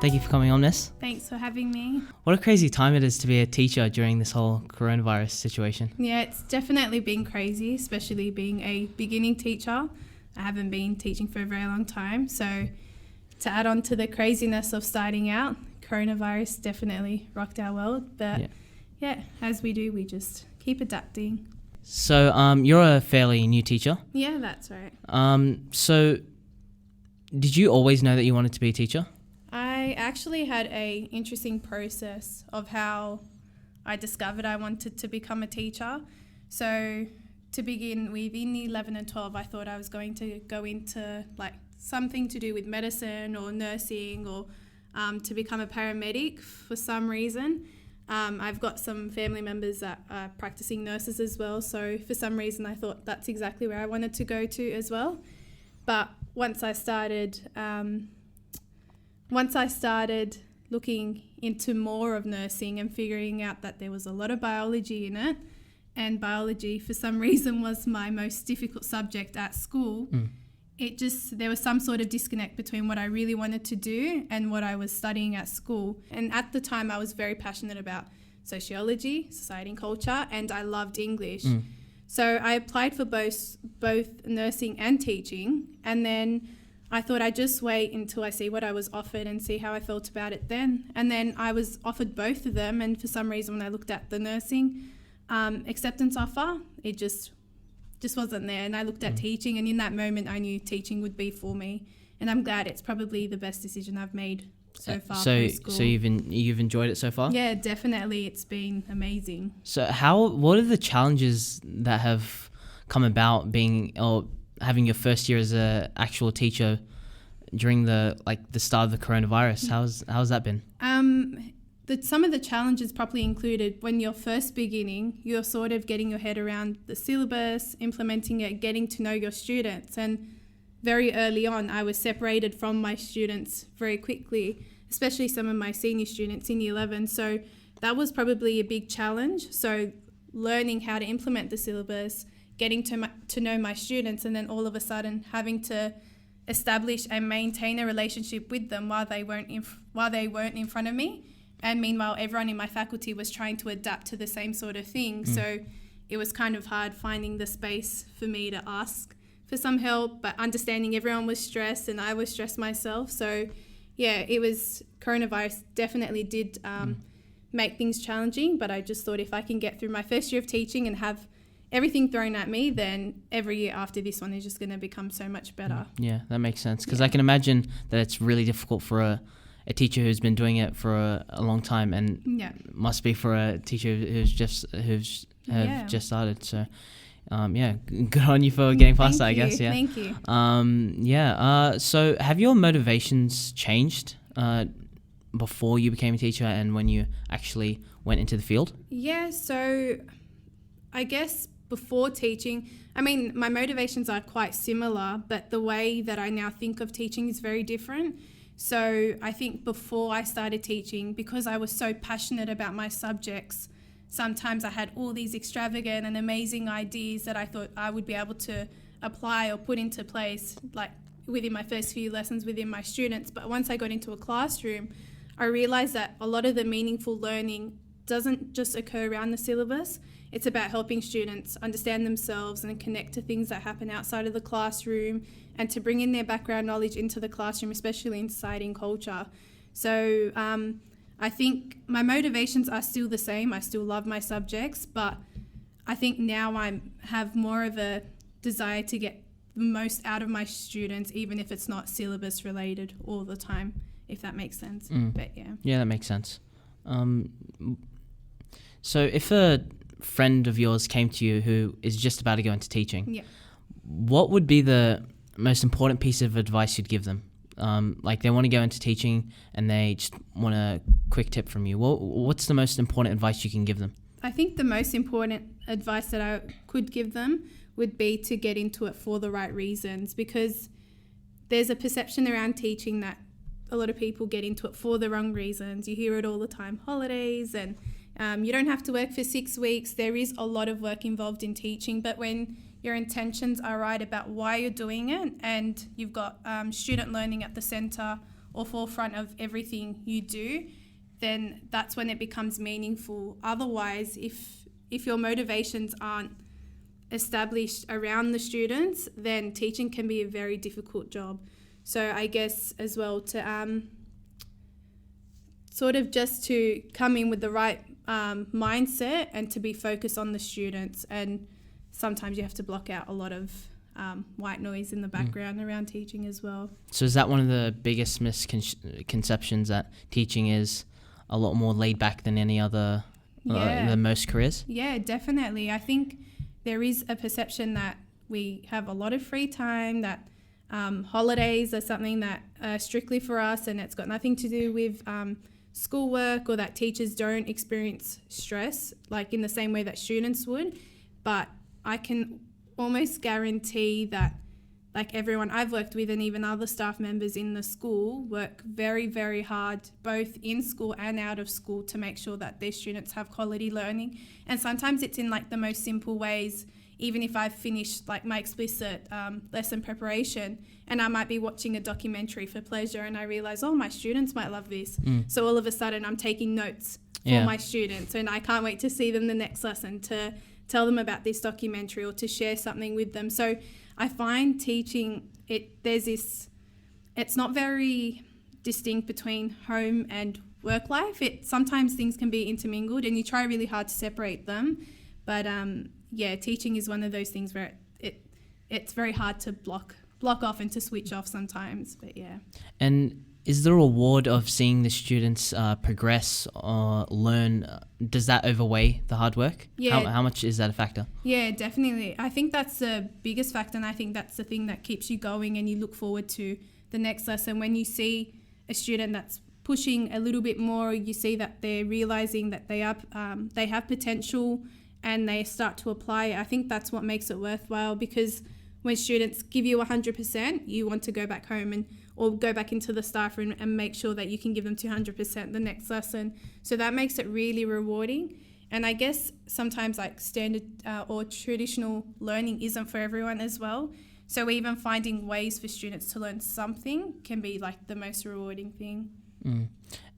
Thank you for coming on this. Thanks for having me. What a crazy time it is to be a teacher during this whole coronavirus situation. Yeah, it's definitely been crazy, especially being a beginning teacher. I haven't been teaching for a very long time, so to add on to the craziness of starting out, coronavirus definitely rocked our world. But yeah, as we do, we just keep adapting. So you're a fairly new teacher. Yeah, that's right. So did you always know that you wanted to be a teacher? I actually had a interesting process of how I discovered I wanted to become a teacher. So to begin with, in 11 and 12, I thought I was going to go into like something to do with medicine or nursing or to become a paramedic for some reason. I've got some family members that are practicing nurses as well, so for some reason I thought that's exactly where I wanted to go to as well. But once I started looking into more of nursing and figuring out that there was a lot of biology in it, and biology for some reason was my most difficult subject at school, there was some sort of disconnect between what I really wanted to do and what I was studying at school. And at the time I was very passionate about sociology, society and culture, and I loved English. So I applied for both nursing and teaching, and then I thought I'd just wait until I see what I was offered and see how I felt about it then. And then I was offered both of them, and for some reason when I looked at the nursing acceptance offer, it just wasn't there. And I looked at teaching, and in that moment I knew teaching would be for me. And I'm glad. It's probably the best decision I've made so far. So you've enjoyed it so far? Yeah, definitely. It's been amazing. So what are the challenges that have come about having your first year as a actual teacher during the start of the coronavirus? How's that been? Some of the challenges probably included when you're first beginning, you're sort of getting your head around the syllabus, implementing it, getting to know your students. And very early on, I was separated from my students very quickly, especially some of my senior students in Year 11. So that was probably a big challenge. So learning how to implement the syllabus, getting to know my students, and then all of a sudden having to establish and maintain a relationship with them while they weren't in front of me. And meanwhile, everyone in my faculty was trying to adapt to the same sort of thing. So it was kind of hard finding the space for me to ask for some help, but understanding everyone was stressed and I was stressed myself. So yeah, coronavirus definitely did make things challenging, but I just thought if I can get through my first year of teaching and have everything thrown at me, then every year after this one is just going to become so much better. Yeah, that makes sense. Because I can imagine that it's really difficult for a teacher who's been doing it for a long time, and must be for a teacher who's just started. So, good on you for getting past that, I guess. Yeah. Thank you. So have your motivations changed before you became a teacher and when you actually went into the field? Yeah. So I guess before teaching, my motivations are quite similar, but the way that I now think of teaching is very different. So I think before I started teaching, because I was so passionate about my subjects, sometimes I had all these extravagant and amazing ideas that I thought I would be able to apply or put into place, like within my first few lessons within my students. But once I got into a classroom, I realised that a lot of the meaningful learning doesn't just occur around the syllabus. It's about helping students understand themselves and connect to things that happen outside of the classroom, and to bring in their background knowledge into the classroom, especially in society and culture. So I think my motivations are still the same. I still love my subjects, but I think now I have more of a desire to get the most out of my students, even if it's not syllabus related all the time, if that makes sense. But Yeah, that makes sense. So if a friend of yours came to you who is just about to go into teaching, what would be the most important piece of advice you'd give them? They want to go into teaching and they just want a quick tip from you. What's the most important advice you can give them? I think the most important advice that I could give them would be to get into it for the right reasons, because there's a perception around teaching that a lot of people get into it for the wrong reasons. You hear it all the time, holidays, and you don't have to work for 6 weeks. There is a lot of work involved in teaching, but when your intentions are right about why you're doing it, and you've got student learning at the centre or forefront of everything you do, then that's when it becomes meaningful. Otherwise, if your motivations aren't established around the students, then teaching can be a very difficult job. So I guess as well to sort of just to come in with the right mindset and to be focused on the students, and sometimes you have to block out a lot of white noise in the background around teaching as well. So is that one of the biggest misconceptions, that teaching is a lot more laid back than any other, than most careers? Yeah, definitely. I think there is a perception that we have a lot of free time, that holidays are something that are strictly for us and it's got nothing to do with schoolwork, or that teachers don't experience stress like in the same way that students would. But I can almost guarantee that like everyone I've worked with and even other staff members in the school work very, very hard, both in school and out of school, to make sure that their students have quality learning. And sometimes it's in like the most simple ways. Even if I've finished like my explicit lesson preparation and I might be watching a documentary for pleasure and I realise, oh, my students might love this. So all of a sudden I'm taking notes for my students, and I can't wait to see them the next lesson, to tell them about this documentary or to share something with them. So I find teaching, it's not very distinct between home and work life. Sometimes things can be intermingled and you try really hard to separate them. But teaching is one of those things where it's very hard to block off and to switch off sometimes. But yeah. And is the reward of seeing the students progress or learn, does that overweigh the hard work? Yeah. How much is that a factor? Yeah, definitely. I think that's the biggest factor, and I think that's the thing that keeps you going and you look forward to the next lesson. When you see a student that's pushing a little bit more, you see that they're realising that they have potential and they start to apply it. I think that's what makes it worthwhile, because when students give you 100%, you want to go back home or go back into the staff room and make sure that you can give them 200% the next lesson. So that makes it really rewarding. And I guess sometimes like standard or traditional learning isn't for everyone as well. So even finding ways for students to learn something can be like the most rewarding thing.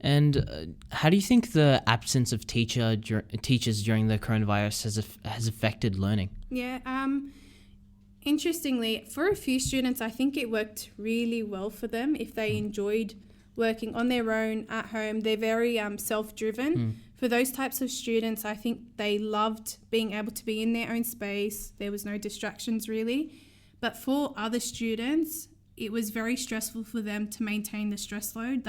And how do you think the absence of teachers during the coronavirus has affected learning? Yeah, interestingly, for a few students, I think it worked really well for them if they enjoyed working on their own at home. They're very self-driven. For those types of students, I think they loved being able to be in their own space. There was no distractions really. But for other students, it was very stressful for them to maintain the stress load.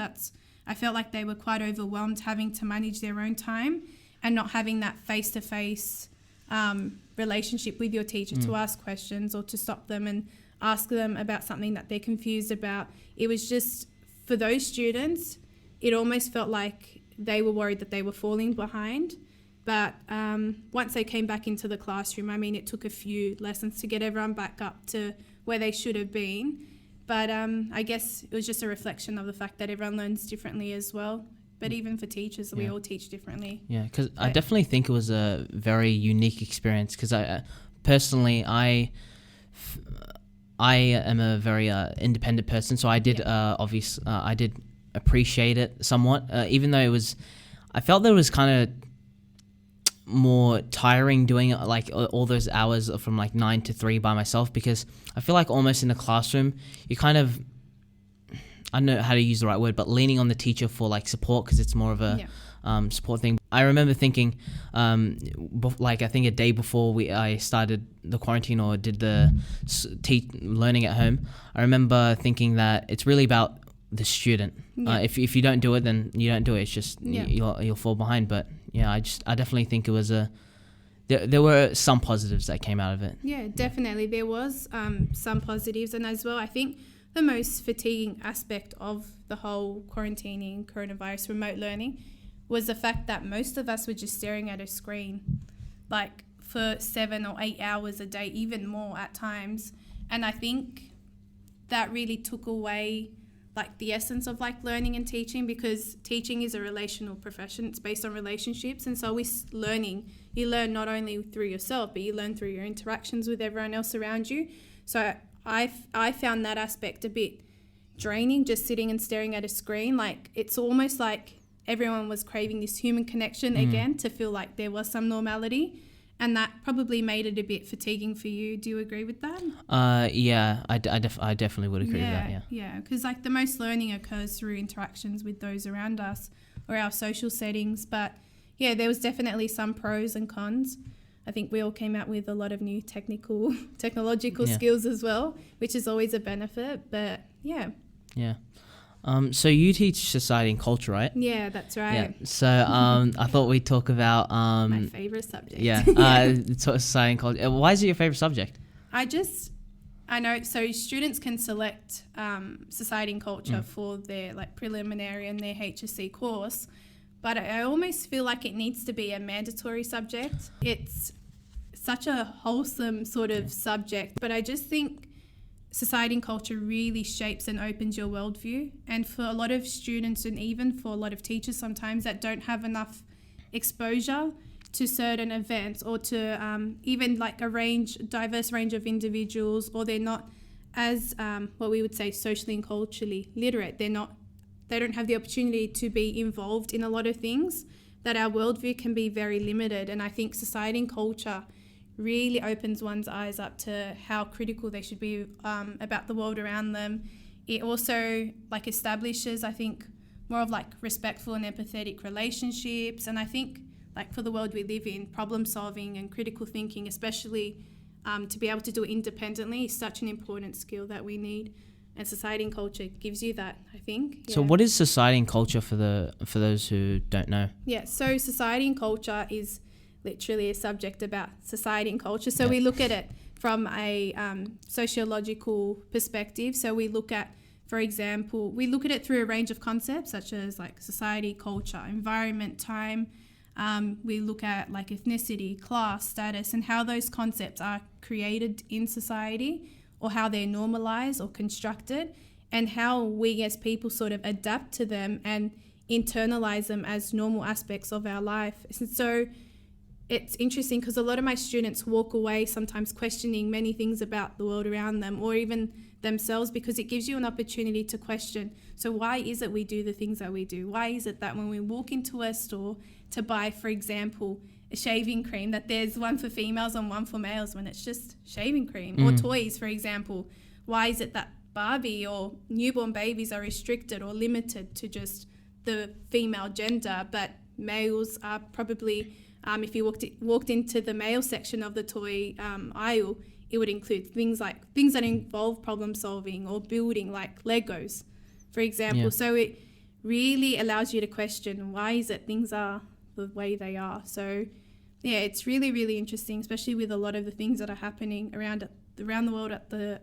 I felt like they were quite overwhelmed having to manage their own time and not having that face-to-face relationship with your teacher to ask questions or to stop them and ask them about something that they're confused about. It was just, for those students, it almost felt like they were worried that they were falling behind. But once they came back into the classroom, I mean, it took a few lessons to get everyone back up to where they should have been. But I guess it was just a reflection of the fact that everyone learns differently as well. But even for teachers, we all teach differently. Yeah, because I definitely think it was a very unique experience, because I personally am a very independent person, so I did I did appreciate it somewhat, even though I felt that it was kind of more tiring doing like all those hours from like 9 to 3 by myself, because I feel like almost in the classroom you kind of, I don't know how to use the right word, but leaning on the teacher for like support, because it's more of a support thing. I remember thinking, like I think a day before I started the quarantine or did the learning at home, I remember thinking that it's really about the student. If you don't do it, then you don't do it. It's just you'll fall behind. But yeah, I definitely think it was there were some positives that came out of it. Yeah, definitely there was some positives, and as well I think the most fatiguing aspect of the whole quarantining, coronavirus, remote learning was the fact that most of us were just staring at a screen like for 7 or 8 hours a day, even more at times. And I think that really took away like the essence of like learning and teaching, because teaching is a relational profession. It's based on relationships, and so with learning, you learn not only through yourself, but you learn through your interactions with everyone else around you. So I found that aspect a bit draining just sitting and staring at a screen. Like, it's almost like everyone was craving this human connection again, to feel like there was some normality. And that probably made it a bit fatiguing for you. Do you agree with that? Yeah, I definitely would agree with that, yeah. Yeah, because like the most learning occurs through interactions with those around us or our social settings. But yeah, there was definitely some pros and cons. I think we all came out with a lot of new technological skills as well, which is always a benefit. But yeah. Yeah. So you teach society and culture, right? Yeah, that's right. Yeah. So I thought we'd talk about my favorite subject. Yeah. Society and culture. Why is it your favorite subject? I know. So students can select society and culture for their like preliminary and their HSC course, but I almost feel like it needs to be a mandatory subject. It's such a wholesome sort of subject, but I just think society and culture really shapes and opens your worldview. And for a lot of students and even for a lot of teachers sometimes that don't have enough exposure to certain events or to even like a diverse range of individuals, or they're not as what we would say socially and culturally literate, they don't have the opportunity to be involved in a lot of things, that our worldview can be very limited. And I think society and culture really opens one's eyes up to how critical they should be about the world around them. It also like establishes, I think, more of like respectful and empathetic relationships. And I think like for the world we live in, problem solving and critical thinking, especially to be able to do it independently, is such an important skill that we need. And society and culture gives you that, I think. So what is society and culture for those who don't know? Yeah, so society and culture is literally a subject about society and culture. So we look at it from a sociological perspective. So we look at, for example, it through a range of concepts such as like society, culture, environment, time. We look at like ethnicity, class, status, and how those concepts are created in society, or how they're normalized or constructed, and how we as people sort of adapt to them and internalize them as normal aspects of our life. And so it's interesting because a lot of my students walk away sometimes questioning many things about the world around them, or even themselves, because it gives you an opportunity to question, so why is it we do the things that we do? Why is it that when we walk into a store to buy, for example, a shaving cream, that there's one for females and one for males when it's just shaving cream? Or toys, for example. Why is it that Barbie or newborn babies are restricted or limited to just the female gender, but males are probably, if you walked into the male section of the toy aisle, it would include things that involve problem solving or building, like Legos, for example. Yeah. So it really allows you to question, why is it things are the way they are? So yeah, it's really, really interesting, especially with a lot of the things that are happening around the world at the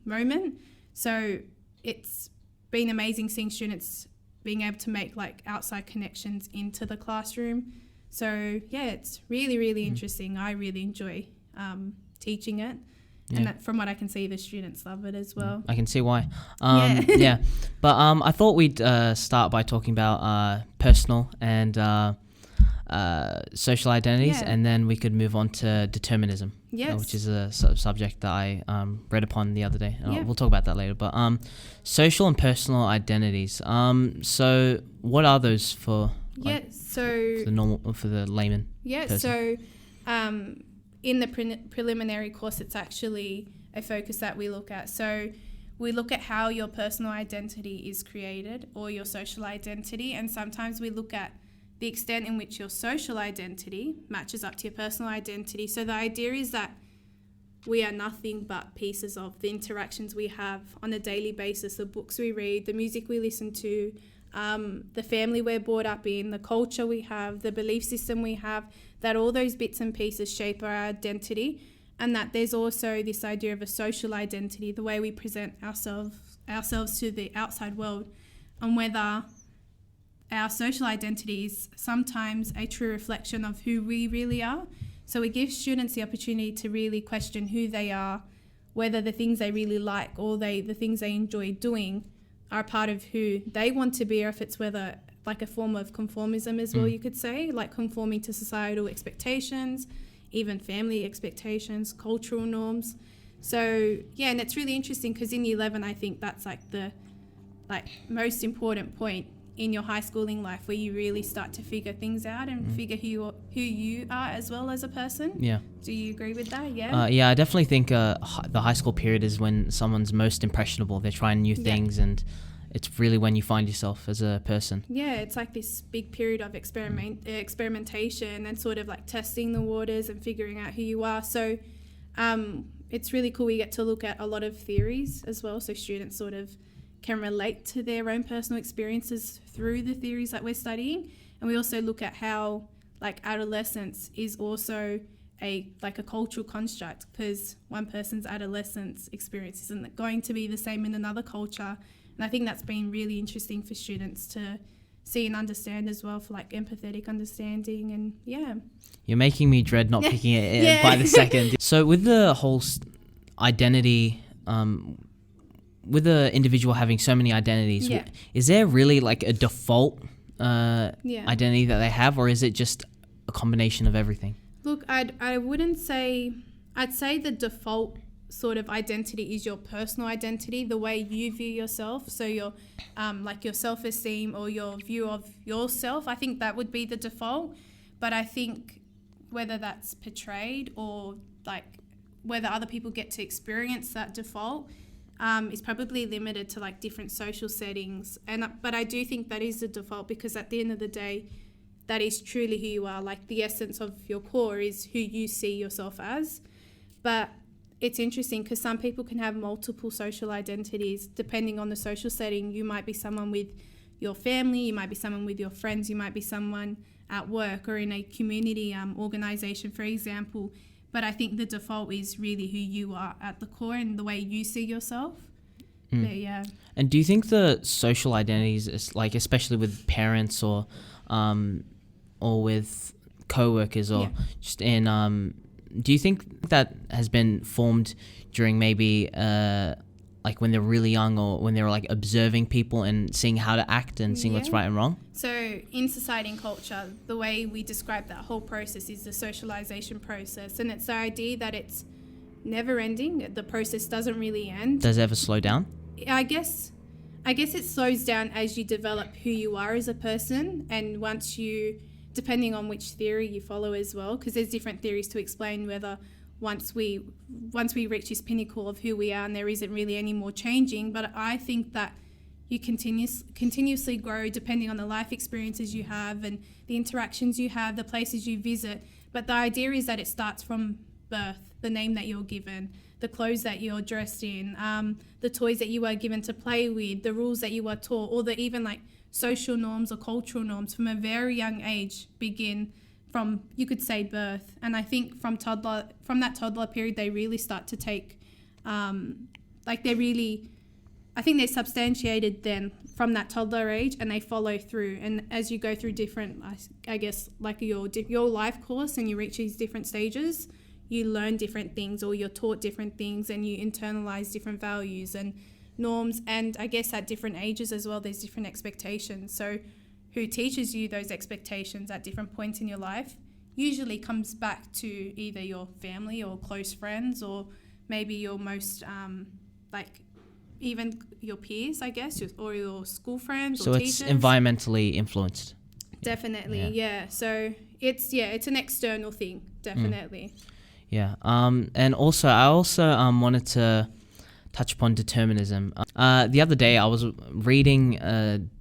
moment. So it's been amazing seeing students being able to make like outside connections into the classroom. So yeah, it's really, really interesting. I really enjoy teaching it. Yeah. And that, from what I can see, the students love it as well. I can see why. Yeah. But I thought we'd start by talking about personal and social identities, and then we could move on to determinism, which is a subject that I read upon the other day. We'll talk about that later. But social and personal identities. So what are those for? For the layman. Person? So in the preliminary course, it's actually a focus that we look at. So we look at how your personal identity is created, or your social identity, and sometimes we look at the extent in which your social identity matches up to your personal identity. So the idea is that we are nothing but pieces of the interactions we have on a daily basis, the books we read, the music we listen to, the family we're brought up in, the culture we have, the belief system we have, that all those bits and pieces shape our identity, and that there's also this idea of a social identity, the way we present ourselves to the outside world, and whether our social identity is sometimes a true reflection of who we really are. So we give students the opportunity to really question who they are, whether the things they really like or the things they enjoy doing are part of who they want to be, or if it's whether like a form of conformism as well, you could say, like conforming to societal expectations, even family expectations, cultural norms. So yeah, and it's really interesting because in Year 11, I think that's like the like most important point in your high schooling life where you really start to figure things out and figure who you are as well as a person. Yeah. Do you agree with that? Yeah. Yeah, I definitely think the high school period is when someone's most impressionable. They're trying new things, and it's really when you find yourself as a person. Yeah, it's like this big period of experimentation and sort of like testing the waters and figuring out who you are. So it's really cool. We get to look at a lot of theories as well, so students sort of can relate to their own personal experiences through the theories that we're studying. And we also look at how like adolescence is also a cultural construct, because one person's adolescence experience isn't going to be the same in another culture. And I think that's been really interesting for students to see and understand as well, for like empathetic understanding. And yeah. You're making me dread not picking it by the second. So with the whole identity, with the individual having so many identities, is there really like a default identity that they have, or is it just a combination of everything? Look, I wouldn't say, I'd say the default sort of identity is your personal identity, the way you view yourself. So your like your self-esteem or your view of yourself, I think that would be the default. But I think whether that's portrayed or like whether other people get to experience that default is probably limited to like different social settings. But I do think that is the default, because at the end of the day, that is truly who you are. Like the essence of your core is who you see yourself as. But it's interesting because some people can have multiple social identities depending on the social setting. You might be someone with your family, you might be someone with your friends, you might be someone at work or in a community organisation, for example. But I think the default is really who you are at the core and the way you see yourself. But yeah. And do you think the social identities, is like especially with parents or with co-workers or just in, do you think that has been formed during maybe like when they're really young, or when they're like observing people and seeing how to act and seeing what's right and wrong? So in society and culture, the way we describe that whole process is the socialization process, and it's the idea that it's never ending. The process doesn't really end. Does it ever slow down? I guess it slows down as you develop who you are as a person, and once you, depending on which theory you follow as well, because there's different theories to explain whether once we reach this pinnacle of who we are and there isn't really any more changing. But I think that you continuously grow depending on the life experiences you have and the interactions you have, the places you visit. But the idea is that it starts from birth, the name that you're given, the clothes that you're dressed in, the toys that you are given to play with, the rules that you are taught, or the even like social norms or cultural norms from a very young age begin from, you could say, birth. And I think from that toddler period, they really start to take, I think they're substantiated then from that toddler age, and they follow through. And as you go through different, I guess, like your life course, and you reach these different stages, you learn different things, or you're taught different things, and you internalize different values and norms. And I guess at different ages as well, there's different expectations. So who teaches you those expectations at different points in your life usually comes back to either your family or close friends, or maybe your most even your peers, I guess, or your school friends or teachers. So it's environmentally influenced. Definitely, yeah. So it's an external thing, definitely. Yeah. And also, I wanted to touch upon determinism. The other day, I was reading.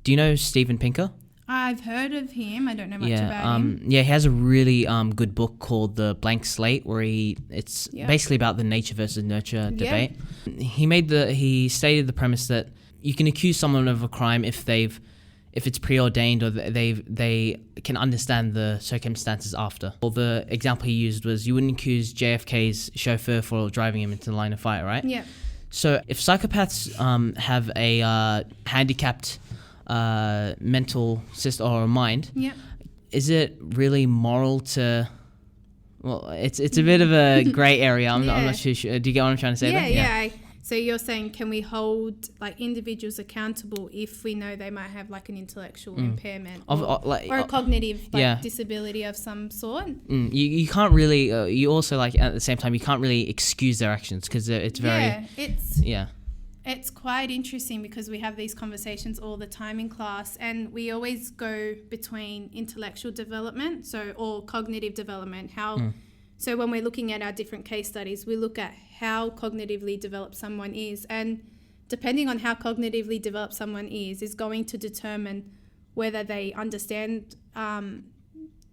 Do you know Steven Pinker? I've heard of him. I don't know much about him. Yeah, he has a really good book called The Blank Slate, where it's basically about the nature versus nurture debate. He stated the premise that you can accuse someone of a crime if it's preordained, or they can understand the circumstances after. Well, the example he used was, you wouldn't accuse JFK's chauffeur for driving him into the line of fire, right? Yeah. So if psychopaths have a handicapped mental system or a mind, is it really moral to? Well, it's a bit of a grey area. I'm not too sure. Do you get what I'm trying to say? Yeah. So you're saying, can we hold like individuals accountable if we know they might have like an intellectual impairment or a cognitive disability of some sort? You can't really. You also, like, at the same time, you can't really excuse their actions, because it's very. It's quite interesting because we have these conversations all the time in class, and we always go between intellectual development, or cognitive development. So when we're looking at our different case studies, we look at how cognitively developed someone is, and depending on how cognitively developed someone is going to determine whether they understand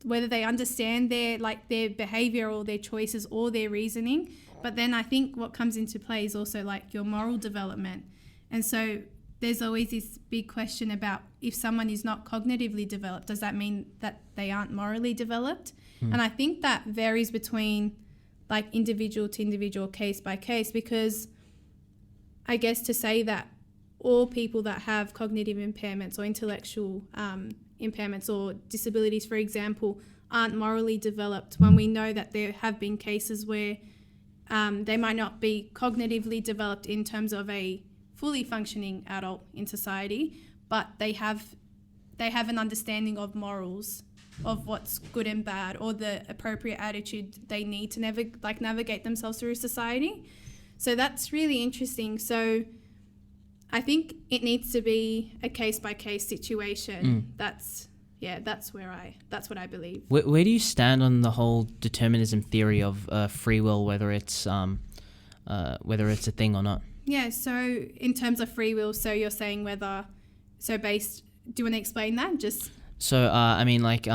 their behavior or their choices or their reasoning. But then I think what comes into play is also like your moral development. And so there's always this big question about, if someone is not cognitively developed, does that mean that they aren't morally developed? And I think that varies between like individual to individual, case by case, because I guess to say that all people that have cognitive impairments or intellectual impairments or disabilities, for example, aren't morally developed, when we know that there have been cases where they might not be cognitively developed in terms of a fully functioning adult in society, but they have an understanding of morals, of what's good and bad, or the appropriate attitude they need to navigate themselves through society. So that's really interesting. So I think it needs to be a case by case situation. That's what I believe. Where do you stand on the whole determinism theory of free will, whether it's a thing or not? Yeah. So in terms of free will, so you're saying do you want to explain that? So I mean, like,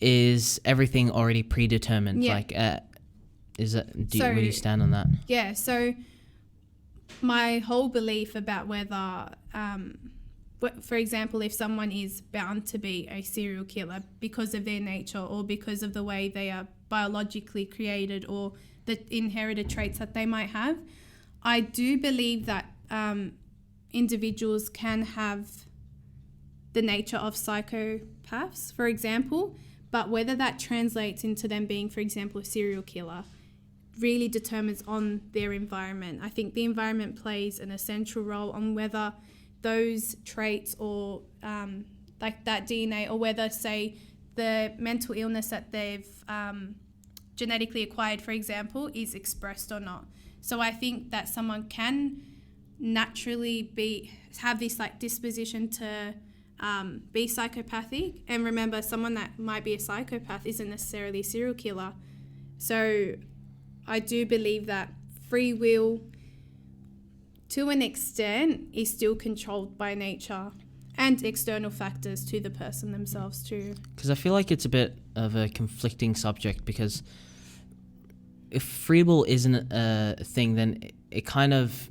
is everything already predetermined? Yeah. Like, where do you stand on that? Yeah. So my whole belief about whether, for example, if someone is bound to be a serial killer because of their nature or because of the way they are biologically created or the inherited traits that they might have, I do believe that individuals can have the nature of psychopaths, for example, but whether that translates into them being, for example, a serial killer really determines on their environment. I think the environment plays an essential role on whether those traits or like that DNA, or whether, say, the mental illness that they've genetically acquired, for example, is expressed or not. So I think that someone can naturally have this like disposition to be psychopathic. And remember, someone that might be a psychopath isn't necessarily a serial killer. So I do believe that free will, to an extent, is still controlled by nature and external factors to the person themselves too. Because I feel like it's a bit of a conflicting subject, because if free will isn't a thing, then it kind of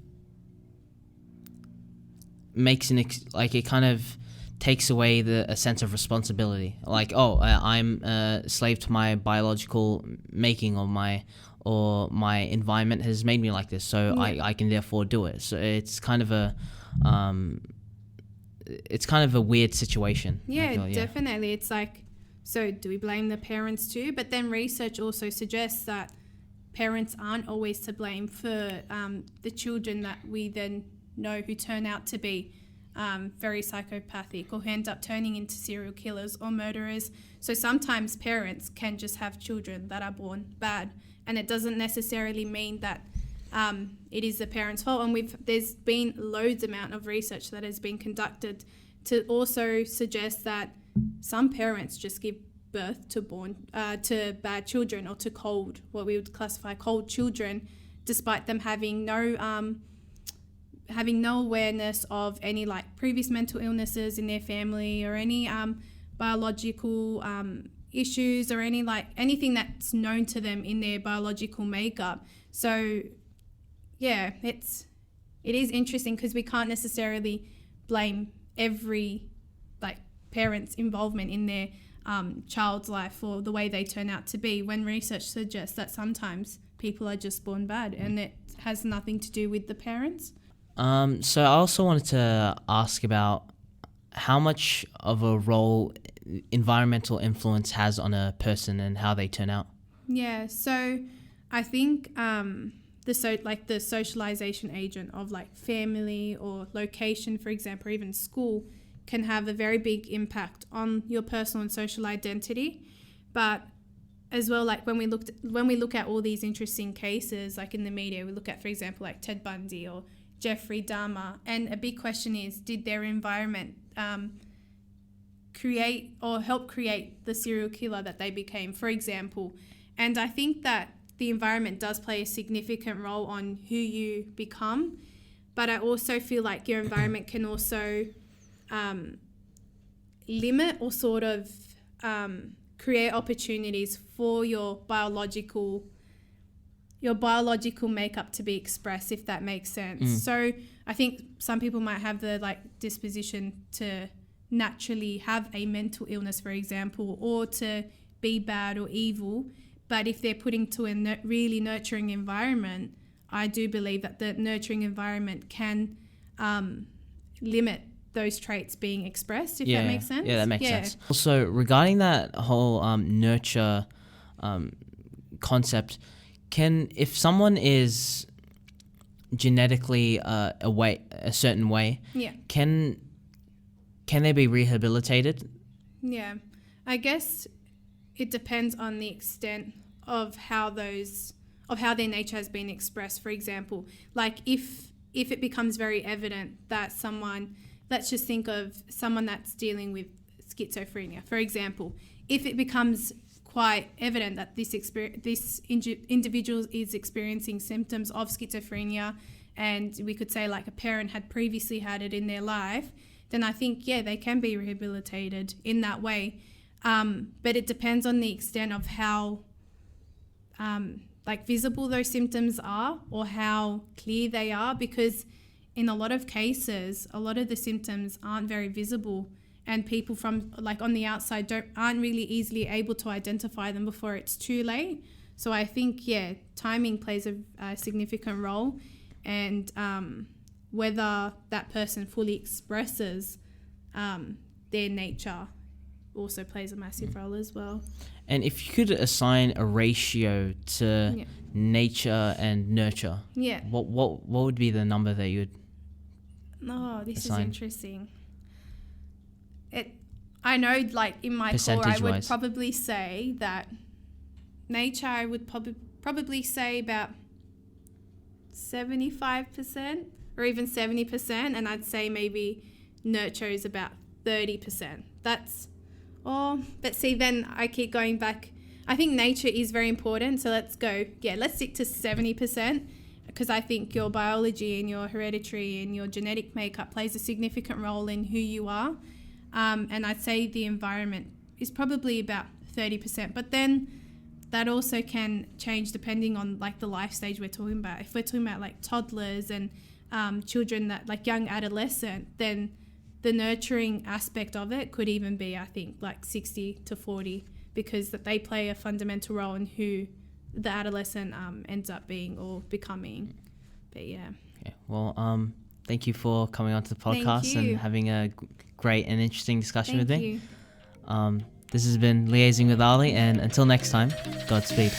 makes it kind of takes away a sense of responsibility. Like, I'm a slave to my biological making, or my environment has made me like this, so yeah. I can therefore do it. So it's kind of a weird situation. Yeah, definitely. It's like, so do we blame the parents too? But then research also suggests that parents aren't always to blame for the children that we then know who turn out to be very psychopathic, or who end up turning into serial killers or murderers. So sometimes parents can just have children that are born bad, and it doesn't necessarily mean that it is the parents' fault. And there's been loads amount of research that has been conducted to also suggest that some parents just give birth to bad children, or to what we would classify cold children, despite them having no awareness of any like previous mental illnesses in their family, or any biological issues, or anything that's known to them in their biological makeup. So yeah, it is interesting, because we can't necessarily blame every parent's involvement in their child's life for the way they turn out to be, when research suggests that sometimes people are just born bad, and it has nothing to do with the parents. So I also wanted to ask about how much of a role environmental influence has on a person and how they turn out. Yeah, so I think the socialization agent of family or location, for example, or even school, can have a very big impact on your personal and social identity. But as well, when we look at all these interesting cases, in the media, we look at, for example, Ted Bundy or Jeffrey Dahmer. And a big question is, did their environment create or help create the serial killer that they became, for example? And I think that the environment does play a significant role on who you become, but I also feel like your environment can also limit or sort of create opportunities for your biological makeup to be expressed, if that makes sense. So I think some people might have the disposition to naturally have a mental illness, for example, or to be bad or evil. But if they're put into a really nurturing environment, I do believe that the nurturing environment can limit those traits being expressed, if that makes sense. Yeah, that makes sense. Also, regarding that whole nurture concept, if someone is genetically a certain way, can they be rehabilitated? Yeah, I guess it depends on the extent of how their nature has been expressed. For example, like if it becomes very evident that someone, let's just think of someone that's dealing with schizophrenia, for example, if it becomes quite evident that this individual is experiencing symptoms of schizophrenia, and we could say like a parent had previously had it in their life, then I think, they can be rehabilitated in that way. But it depends on the extent of how visible those symptoms are or how clear they are, because in a lot of cases, a lot of the symptoms aren't very visible, and people from on the outside aren't really easily able to identify them before it's too late. So I think, timing plays a significant role, and whether that person fully expresses their nature also plays a massive role as well. And if you could assign a ratio to nature and nurture, what would be the number that you would assign? Is interesting. I know, in my core, I would probably say that nature, I would probably say about 75% or even 70%, and I'd say maybe nurture is about 30%. But see, then I keep going back. I think nature is very important, so let's stick to 70%, because I think your biology and your hereditary and your genetic makeup plays a significant role in who you are. And I'd say the environment is probably about 30%, but then that also can change depending on the life stage we're talking about. If we're talking about toddlers and children that young adolescent, then the nurturing aspect of it could even be, I think, 60 to 40, because that they play a fundamental role in who the adolescent ends up being or becoming. But Okay. Well, thank you for coming onto the podcast and having a great and interesting discussion with me. This has been Liaising with Ali, and until next time, Godspeed.